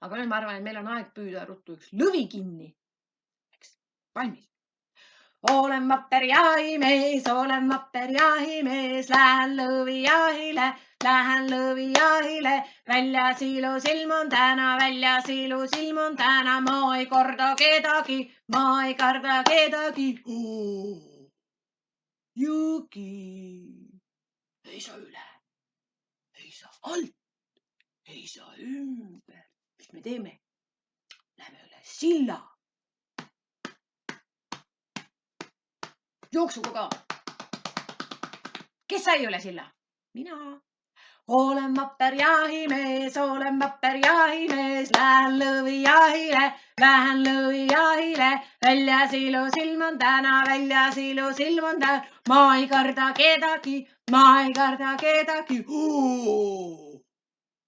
Aga nüüd ma arvan, et meil on aeg püüda ruttu üks lõvi kinni. Eks, valmis. Olen vapper jahimees, lähen lõvijahile, väljas ilus ilm on täna, ma ei karda kedagi, Jõgi, ei saa üle, ei saa alt, ei saa ümber. Mis me teeme? Lähme üle silla. Jooksuga ka. Kes sai üle silla? Mina. Olen vapper jahimees, lähen lõvijahile, väljas ilus ilm on täna, ma ei karda kedagi.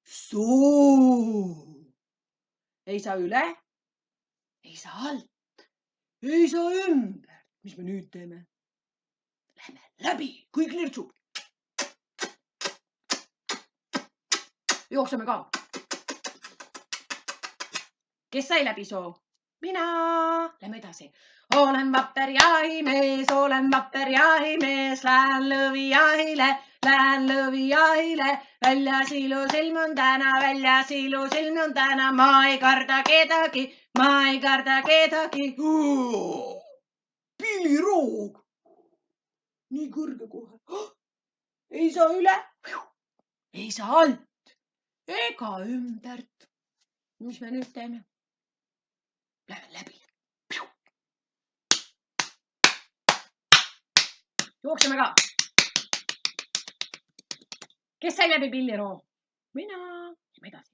Suu. Ei saa üle, ei saa alt, ei saa ümber. Mis me nüüd teeme? Lähme läbi, kõik lirtsub. Jookseme ka. Kes sai läbi soo? Mina. Lähme edasi. Olen vapper jahimees, lähen lõvijahile, väljas ilus ilm on täna, ma ei karda kedagi. Pilliroog. Nii kõrge kohe. Ei saa üle, ei saa alt. Ega ümbert. Mis me nüüd teeme? Lähme läbi. Jookseme ka. Kes sai läbi pilliroo? Mina. Lähme edasi.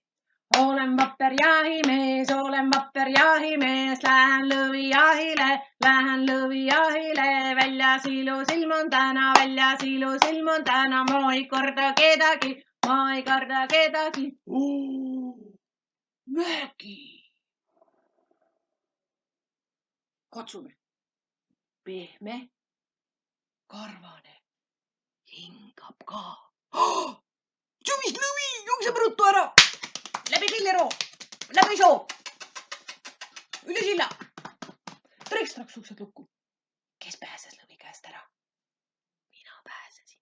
Olen vapper jahimees, lähen lõvijahile, väljas ilus ilm on täna, ma ei karda kedagi. Mägi. Katsume. Pehme, karvane, hingab ka. Mis lõvi, jookseb ruttu ära. Läbi pilliroo, läbi soo. Üle silla. Treks-traks uksed lukku. Kes pääses lõvi käest ära? Mina pääsesin.